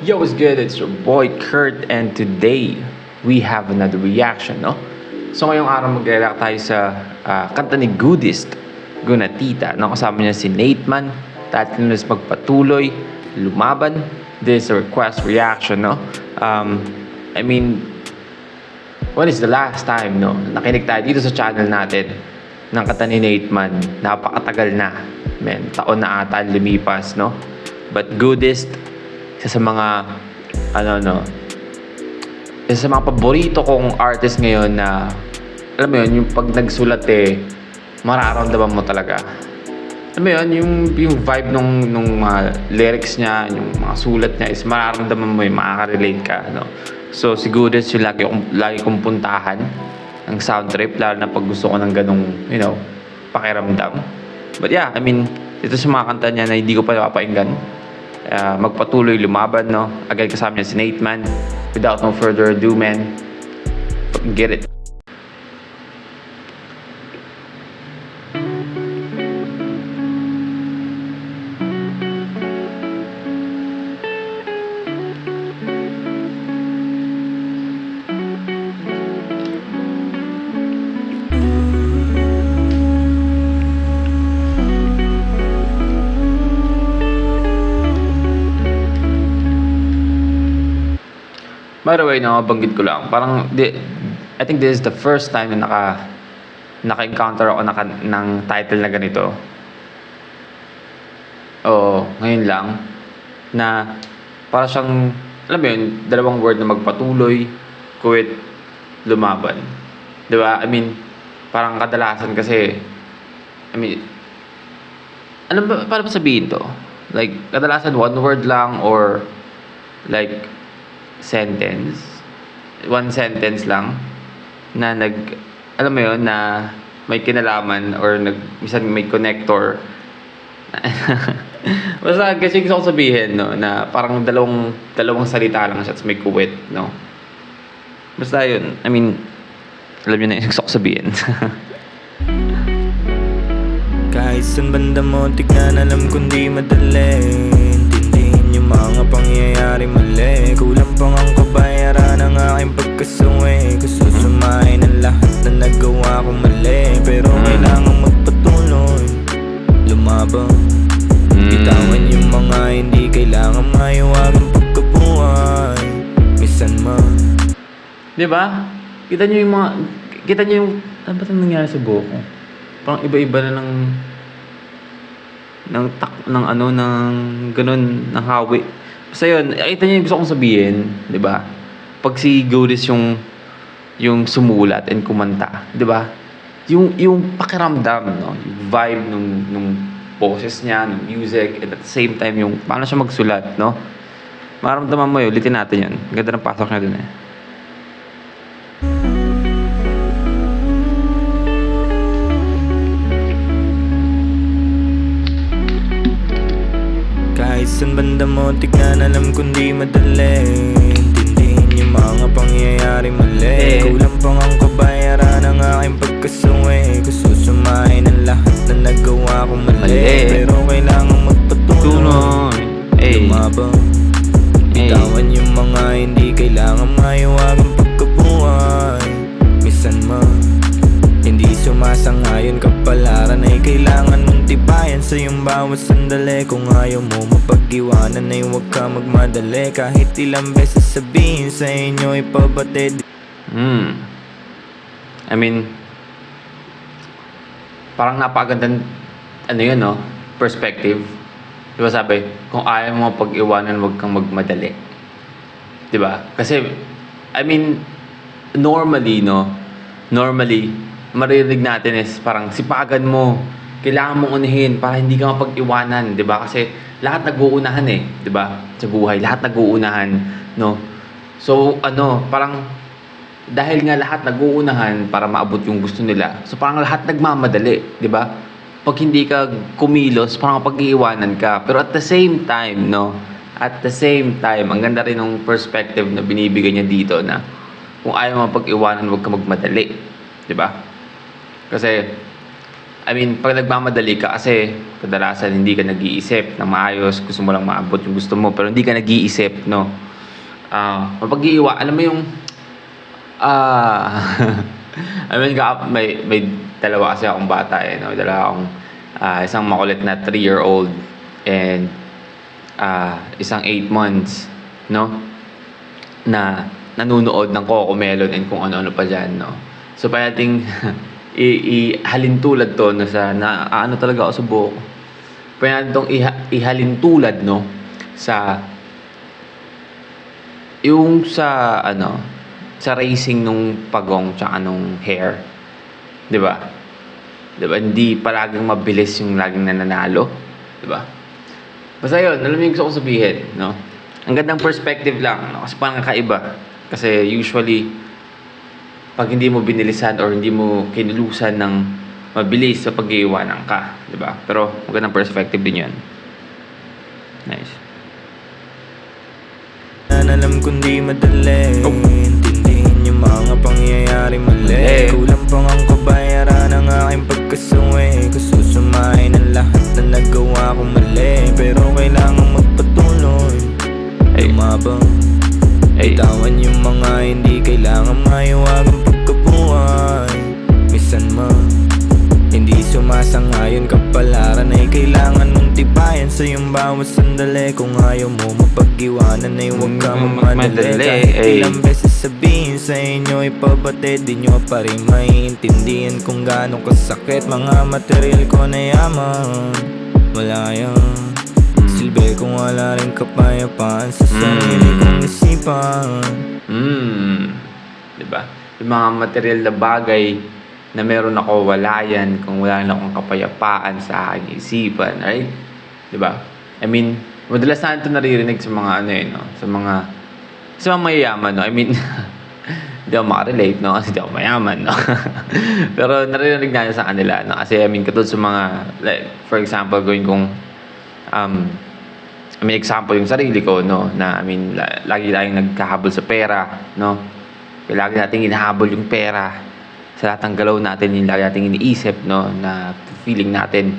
Yo, what's good? It's your boy Kurt and today we have another reaction, no? So ngayong araw mag-react tayo sa kanta ni Goodist, Gunatita, no? Kasama niya si Nateman, Tatlinos Magpatuloy, Lumaban. This is a request reaction, no? I mean, when is the last time, no? Nakinig tayo dito sa channel natin ng kanta ni Nateman. Napakatagal na, men. Taon na ata lumipas, no? But Goodist, isa sa mga isa sa mga paborito kong artist ngayon na alam mo yun, yung pag nagsulat mararamdaman mo talaga. Alam mo yun, yung vibe nung mga lyrics niya, yung mga sulat niya is mararamdaman mo yung makaka-relate ka, no? So si Goodist yung lagi kong puntahan ng sound trip, lalo na pag gusto ko ng ganong, pakiramdam. But yeah, I mean, ito sa mga kanta niya na hindi ko pa napapainggan. Magpatuloy, Lumaban, no? Again, kasama niya si Nateman. Without no further ado, man, get it. By the way, banggit ko lang, I think this is the first time na naka-encounter ako ng title na ganito. Oo, ngayon lang, na para siyang, alam mo yun, dalawang word na magpatuloy, quit, lumaban. Diba? I mean, parang kadalasan kasi, paano ba sabihin to? Like, kadalasan one word lang or like, one sentence lang na alam mo yun, na may kinalaman or minsan may connector. Basta kasi gusto ko sabihin, no, na parang dalawang salita lang siya at may kuwit, no? Basta yun, I mean, alam niyo na yung gusto ko sabihin. Kahit saan banda mo tignan, alam kundi madali intindihin yung mga pangyayari mali. Kulang pang ang kabayaran ng aking pagkasuwi. Gusto sumahin ang lahat na nagawa kong mali, pero kailangan magpatuloy, lumaban. Bitawan yung mga hindi kailangan maiwagang pagkabuhay. Misan man, diba? Kita niyo yung ano ba itong nangyari sa buhok ko? Parang iba-iba na ng ganun, ng hawi. Basta yun, kita niyo yung gusto kong sabihin, di ba? Pag si Goodist yung sumulat and kumanta, di ba? Yung pakiramdam, no? Yung vibe nung boses niya, ng music, and at the same time, yung paano siya magsulat, no? Maramdaman mo yun, ulitin natin yun. Ganda ng pasok niya dun kahit saan banda mo tignan, alam kundi madali intindihin yung mga pangyayari mali. Kulang pang ang kabayaran ng aking pagkasuwi. Gusto sumahin ang lahat na nagawa kong mali, pero kailangan magpatuloy, lumaban. Bitawan yung mga hindi kailangan maiwagang pagkabuhay. Misan man, hindi sumasangayon, kapalaran ay kailangan mong tibayan sa iyong bawat sandali. Kung ayaw mo mapag-iwanan ay huwag ka magmadali. Kahit ilang beses sabihin sa inyo ipabatid. I mean, parang napakagandang yun, no? Perspective. Diba sabi, kung ayaw mo pag-iwanan, huwag kang magmadali. Diba? Kasi, I mean, normally, maririnig natin is parang sipagan mo, kailangan mong unahin para hindi ka mapag-iwanan, 'di ba? Kasi lahat nag-uunahan 'di ba? Sa buhay, lahat nag-uunahan, no? So, parang dahil nga lahat nag-uunahan para maabot yung gusto nila. So, parang lahat nagmamadali, 'di ba? Pag hindi ka kumilos, parang pag-iiwanan ka. Pero at the same time, no? At the same time, ang ganda rin ng perspective na binibigay niya dito na kung ayaw mo pag-iwanan, huwag ka magmadali, 'di ba? Kasi I mean, pag nagmamadali ka kasi kadalasan hindi ka nag-iisip ng maayos, gusto mo lang maabot yung gusto mo, pero hindi ka nag-iisip, no? Alam mo yung, I mean, may dalawa kasi akong bata no? Dalawa akong, isang makulit na 3-year-old and isang 8 months, no? Na nanunood ng Cocomelon and kung ano-ano pa dyan, no? So, pwedeng ihalintulad to no, sa ano talaga ako sa buhok. Pwede itong ihalintulad no sa yung sa ano sa racing nung pagong tsaka nung hair. 'Di ba? 'Di ba? Hindi palaging mabilis yung laging nananalo, 'di ba? Basta yun, alam mo yung gusto ko sabihin, no? Ang gandang perspective lang, no? Kasi parang kakaiba. Kasi usually pag hindi mo binilisan or hindi mo kinulusan ng mabilis sa pag-iiwanan ka, di ba? Pero magandang perspective din 'yan. Nice. Alam kundi madali intindihin yung mga pangyayari mali. Kulang pang ang kabayaran ng aking pagkasuwi. Gusto sumahin ang lahat na nagawa ko mali, pero kailangan magpatuloy. Lumabang bitawan yung mga hindi kailangan maiwagang pagkabuhay. Misan mo hindi sumasangayon, kapalaran ay kailangan mong tibayan sa iyong bawat sandali. Kung ayaw mo mapag-iwanan ay huwag ka mamadali. Kahit ilang beses sabihin sa inyo ipabate, di nyo pa rin maiintindihan kung gaano kasakit. Mga material ko na yaman, wala yan silbi kung wala rin kapayapaan sa sarili kong isipan. Diba? Yung mga material na bagay na meron ako, wala yan kung wala na akong kapayapaan sa aking isipan, right? Diba? I mean, madalas na ito naririnig sa mga no? Sa mga mayayaman, no? I mean, hindi ako makarelate, no? Kasi hindi ako mayaman, no? Pero naririnig na sa kanila, no? Kasi, I mean, katulad sa mga, like, for example, gawin kong, I mean, example yung sarili ko, no? Na, I mean, lagi tayong nagkahabol sa pera, no? Lagi nating hinahabol yung pera. Sa lahat ng galaw natin, yung lagi nating iniisip, no? Na feeling natin,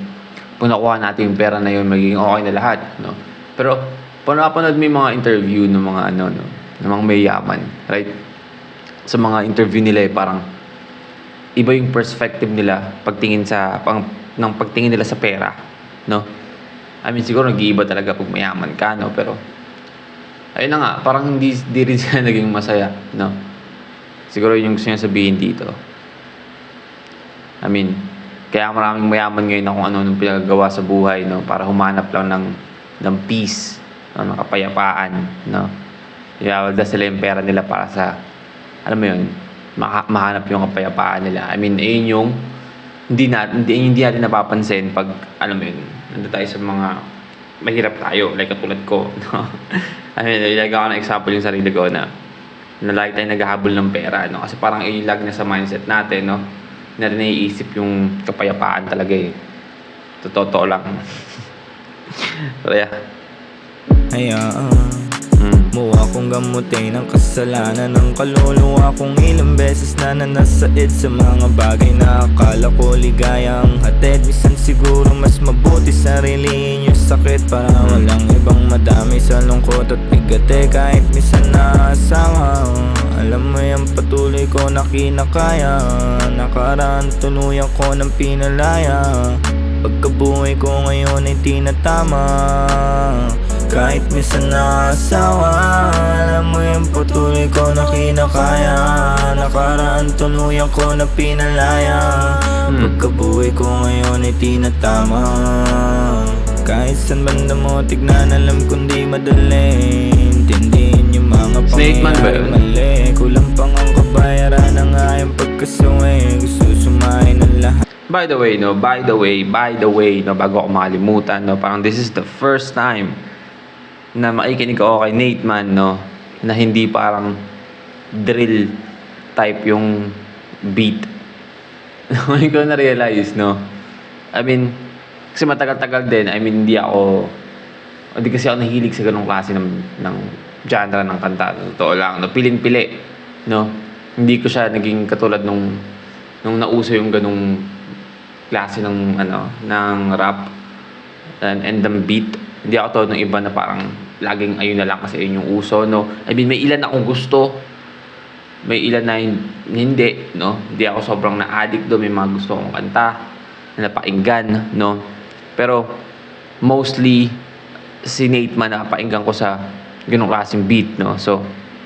kung nakuha natin yung pera na yun, magiging okay na lahat, no? Pero, kung napanood mo yung mga interview ng mga no? Ng mga mayayaman, right? Sa mga interview nila, parang, iba yung perspective nila pagtingin nila sa pera, no? I mean, siguro nag-iiba talaga pag mayaman ka, no? Pero, ayun na nga, parang hindi rin sila naging masaya, no? Siguro yung gusto niya sabihin dito. I mean, kaya maraming mayaman ngayon na kung ano nung pinagagawa sa buhay, no? Para humanap lang ng peace, no? Ng kapayapaan, no? Iwawalda sila yung pera nila para sa, alam mo yun, mahanap yung kapayapaan nila. I mean, ayun yung hindi natin napapansin pag, alam mo yun, nandun tayo sa mga mahirap tayo, like katulad ko, no? I mean, ilagay ko ng example yung sarili ko na lagi tayo naghahabol ng pera, no? Kasi parang ilag na sa mindset natin, no? Na rin naiisip yung kapayapaan talaga eh. Totoo lang. Pero yeah. Mo akong gamutin ang kasalanan ng kaluluwa kong ilang beses na nanasaid sa mga bagay na akala ko ligaya ang hatid. Minsan siguro mas mabuti sariliin yung sakit para walang ibang madami sa lungkot at bigate. Kahit minsan naasawa, alam mo yung patuloy ko na kinakaya. Nakaraan tuluyan ko ng pinalaya, pagkabuhay ko ngayon ay tinatama. Kahit minsan naasawa, alam mo yung patuloy ko na kinakaya. Nakaraan tuluyan ko na pinalaya, pagkabuhay ko ngayon ay tinatama. Kahit saan banda mo tignan, alam kundi madali intindihin yung mga pangyayari mali. Kulang pang ang kabayaran ng aking pagkasuwi. Gusto sumahin ang lahat. By the way, no, bago ako makalimutan, no, parang this is the first time na makikinig ako kay Nate Man, no, na hindi parang drill type yung beat. Hindi ko na-realize, no. I mean, kasi matagal-tagal din, I mean, hindi kasi ako nahilig sa ganung klase ng genre ng kanta. Totoo lang, no, pilin-pili, no. Hindi ko siya naging katulad nung nauso yung ganung klase ng ng rap and the beat. Hindi ako to ng iba na parang laging ayun na lang kasi yun yung uso, no? I mean, may ilan akong gusto, may ilan na hindi, no? Hindi ako sobrang na-addict do, may mga gusto akong kanta na napakinggan, no? Pero mostly si Nate Man napakinggan ko sa ganung klaseng beat, no? So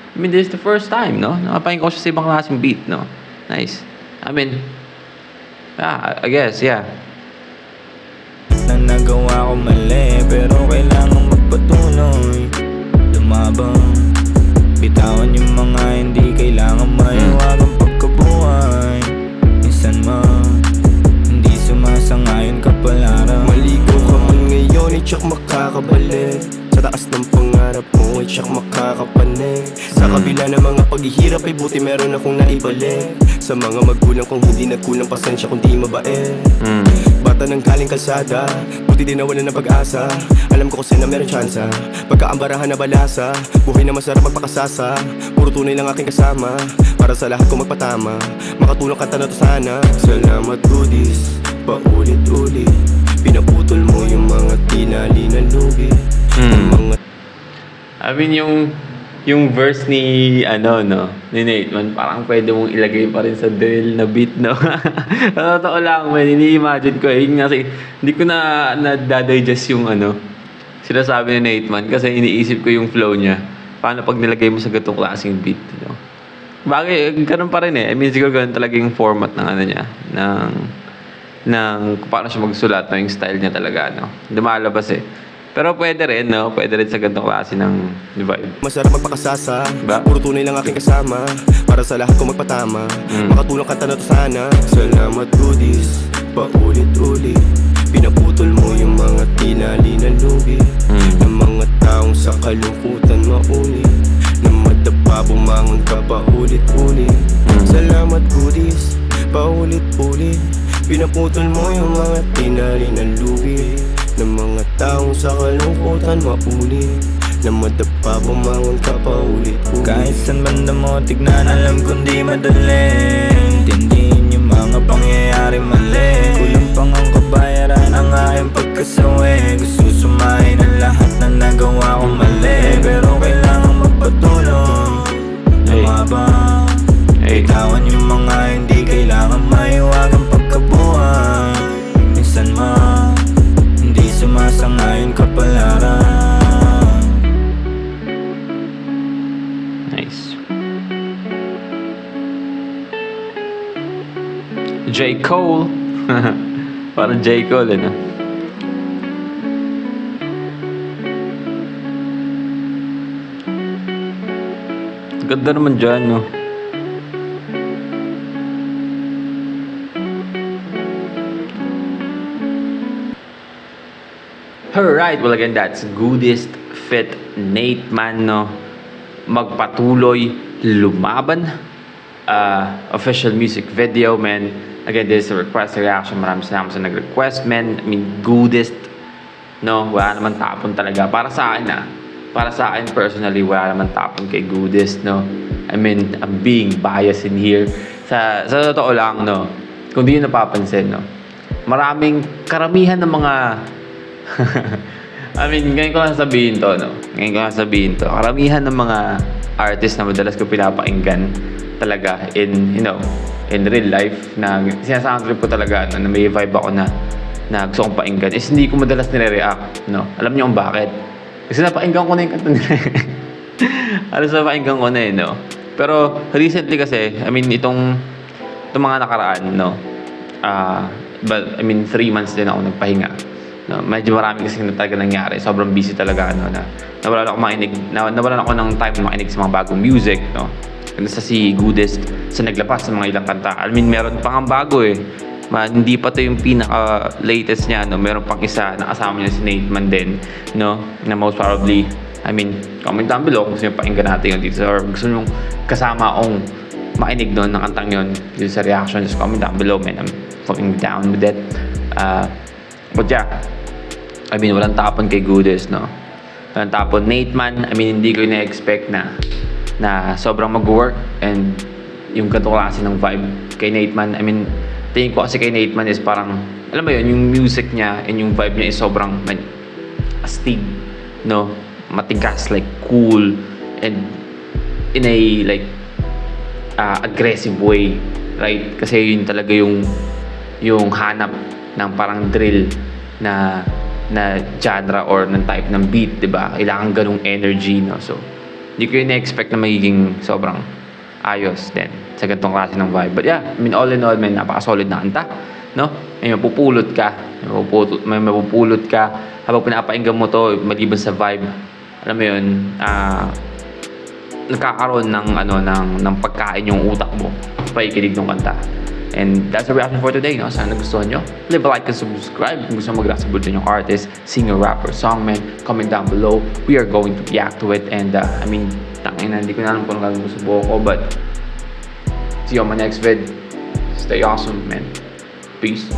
I mean, this is the first time, no? Nakapakinggan ko siya sa ibang klaseng beat, no? Nice. I mean, I guess, yeah. Na nagawa ko mali, pero kailangan magpatuloy. Lumabang, bitawan yung mga hindi kailangan maiwagang pagkabuhay. Minsan hindi sumasangayon kapalaran. Maligo ka man ngayon, itsak makakabalik. Sa taas ng pangarap mo, itsak makakapanik. Sa kabila ng mga paghihirap ay buti meron akong naibalik. Sa mga magulang kong hindi nagkulang pasensya kung di mabait. Bata ng galing kalsada, buti di nawalan ng pag-asa. Alam ko kasi na meron tsansa, pagkaambarahan na balasa. Buhay na masarap magpakasasa, puro tunay lang aking kasama. Para sa lahat ko magpatama, makatulong kanta na to sana. Salamat goodies, paulit-ulit. Pinaputol mo yung mga tinali na lubi. Mga I mean, yung verse ni ni Nate Man, parang pwede mong ilagay pa rin sa drill na beat, no? Totoo lang, man, ini-imagine ko yun kasi hindi ko na-digest yung sinasabi ni Nate Man kasi iniisip ko yung flow niya. Paano pag nilagay mo sa ganitong klaseng beat, no? Bagay, ganun pa rin eh. I mean, siguro ganun talaga yung format ng niya, ng kung paano siya magsulat, no? Yung style niya talaga, no? Lumalabas eh. Pero pwede rin, no? Pwede rin sa ganitong klase ng vibe. masarap magpakasasa, Diba? puro tunay lang aking kasama. Para sa lahat ko magpatama, makatulong kanta na to sana. Salamat goodies, paulit-ulit. Pinaputol mo yung mga tinali na lubi. Ng mga taong sa kalungkutan mauli. Na madapa bumangon ka paulit-ulit. Salamat goodies, paulit-ulit. Pinaputol mo yung mga tinali na lubi. Ng mga taong sa kalungkutan mauli. Na madapa bumangon ka paulit-ulit. Kahit saan banda mo tignan, alam kong di madali. Intindihin yung mga pangyayari mali. Kulang pang ang kabayaran ang aking pagkasawi. Gusto sumahin ang lahat na nagawa ko mali, pero kailangan magpatuloy. Lumabang, bitawan yung mga hindi kailangan maiwagang pagkabuhay. Minsan hindi sumasangayon kapalaran. Nice. J. Cole. Parang J. Cole, no? Ganda naman dyan, no? Alright, well again, that's Goodest Fit Nate Man, no? Magpatuloy, lumaban. Official music video, man. Again, this is a request reaction. Maraming salamat sa nag-request, man. I mean, Goodest, no? Wala naman tapon talaga. Para sa akin, Para sa akin personally, wala naman tapon kay Goodest, no? I mean, I'm being biased in here. Sa totoo lang, no? Kung di nyo napapansin, no? Karamihan ng mga I mean, ngayon ko lang sabihin to, no? Karamihan ng mga artist na madalas ko pinapakinggan talaga in real life na sinasound trip ko talaga na may vibe ako na gusto kong pakinggan is hindi ko madalas nire-react, no? Alam niyo kung bakit? Kasi napakinggan ko na yung kanta nila. Alas napakinggan ko na no? Pero recently kasi, I mean, itong mga nakaraan, no? But, I mean, 3 months din ako nagpahinga. No, medyo marami kasi na talaga nangyari. Sobrang busy talaga, no, na nawalan ako ng time na makinig sa mga bagong music, no. Sa si Goodest sa naglapas sa mga ilang kanta. I mean, meron pang bago eh. Hindi pa to yung pinaka-latest niya, no. Meron pang isa na kasama niya si Nate Man din, no, na most probably, I mean, comment down below kung gusto niyo pakinggan natin yun dito or gusto niyo kasama akong makinig doon ng kantang yun dito sa reaction. Just comment down below, man. I'm fucking down with it. But yeah, I mean, walang tapon kay Goodest, no? Walang tapon. Nate Man, I mean, hindi ko na-expect na sobrang mag-work and yung ganito klase ng vibe kay Nate Man. I mean, tingin ko kasi kay Nate Man is parang, alam mo yun, yung music niya and yung vibe niya is sobrang astig, no? Matigas, like cool, and in a like aggressive way, right? Kasi yun talaga yung hanap ng parang drill na genre or ng type ng beat, 'di ba? Kailangan ganung energy, no? So, hindi ko yun na-expect na magiging sobrang ayos din sa ganitong klase ng vibe. But yeah, I mean, all in all, man, napaka-solid na kanta, no? May mapupulot ka habang pinapakinggan mo to, maliban sa vibe. Alam mo yun, nagkakaroon ng pagkain yung utak mo sa pakikinig ng kanta. And that's the reaction for today, no? Sana nagustuhan nyo. Leave a like and subscribe kung gusto mo mag-react sa bulletin yung artist, singer, rapper, songman. Comment down below. We are going to react to it. And I mean, tangina, hindi ko na alam kung ano gagawin sa buhok ko. But see you on my next vid. Stay awesome, man. Peace.